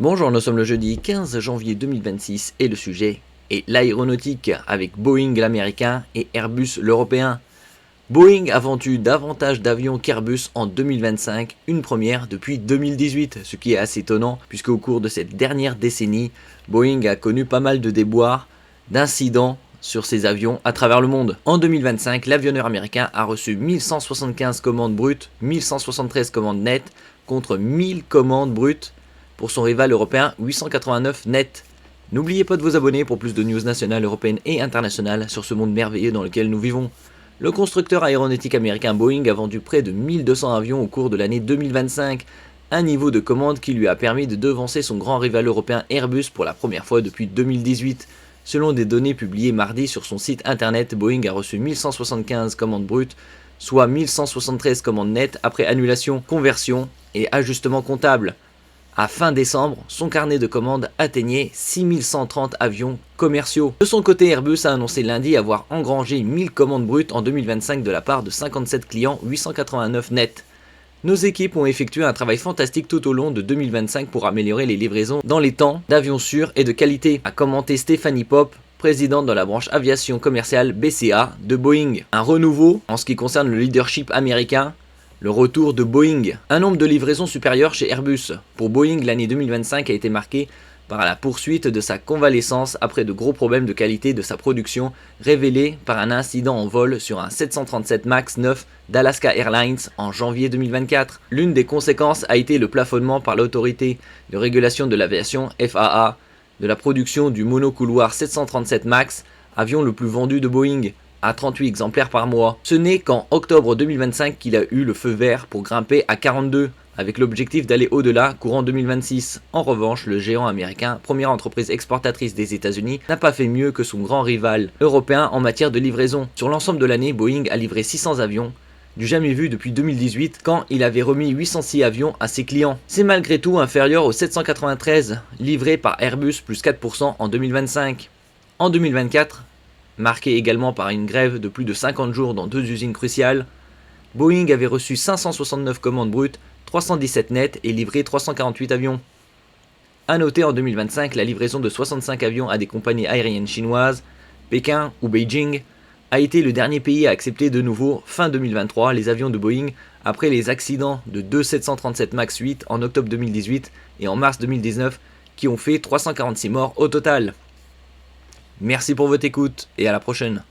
Bonjour, nous sommes le jeudi 15 janvier 2026 et le sujet est l'aéronautique avec Boeing l'américain et Airbus l'européen. Boeing a vendu davantage d'avions qu'Airbus en 2025, une première depuis 2018, ce qui est assez étonnant puisque au cours de cette dernière décennie, Boeing a connu pas mal de déboires, d'incidents sur ses avions à travers le monde. En 2025, l'avionneur américain a reçu 1175 commandes brutes, 1173 commandes nettes contre 1000 commandes brutes pour son rival européen 889 net. N'oubliez pas de vous abonner pour plus de news nationales, européennes et internationales sur ce monde merveilleux dans lequel nous vivons. Le constructeur aéronautique américain Boeing a vendu près de 1200 avions au cours de l'année 2025, un niveau de commande qui lui a permis de devancer son grand rival européen Airbus pour la première fois depuis 2018. Selon des données publiées mardi sur son site internet, Boeing a reçu 1175 commandes brutes, soit 1173 commandes nettes après annulation, conversion et ajustement comptable. À fin décembre, son carnet de commandes atteignait 6130 avions commerciaux. De son côté, Airbus a annoncé lundi avoir engrangé 1000 commandes brutes en 2025 de la part de 57 clients, 889 net. Nos équipes ont effectué un travail fantastique tout au long de 2025 pour améliorer les livraisons dans les temps, d'avions sûrs et de qualité, a commenté Stephanie Pope, présidente de la branche aviation commerciale BCA de Boeing. Un renouveau en ce qui concerne le leadership américain. Le retour de Boeing, un nombre de livraisons supérieur chez Airbus. Pour Boeing, l'année 2025 a été marquée par la poursuite de sa convalescence après de gros problèmes de qualité de sa production révélés par un incident en vol sur un 737 MAX 9 d'Alaska Airlines en janvier 2024. L'une des conséquences a été le plafonnement par l'autorité de régulation de l'aviation FAA de la production du monocouloir 737 MAX, avion le plus vendu de Boeing, à 38 exemplaires par mois. Ce n'est qu'en octobre 2025 qu'il a eu le feu vert pour grimper à 42, avec l'objectif d'aller au-delà courant 2026. En revanche, le géant américain, première entreprise exportatrice des États-Unis, n'a pas fait mieux que son grand rival européen en matière de livraison. Sur l'ensemble de l'année, Boeing a livré 600 avions, du jamais vu depuis 2018 quand il avait remis 806 avions à ses clients. C'est malgré tout inférieur aux 793 livrés par Airbus plus 4% en 2025. En 2024, marqué également par une grève de plus de 50 jours dans deux usines cruciales, Boeing avait reçu 569 commandes brutes, 317 nets et livré 348 avions. A noter en 2025 la livraison de 65 avions à des compagnies aériennes chinoises, Pékin ou Beijing a été le dernier pays à accepter de nouveau fin 2023 les avions de Boeing après les accidents de deux 737 MAX 8 en octobre 2018 et en mars 2019 qui ont fait 346 morts au total. Merci pour votre écoute et à la prochaine.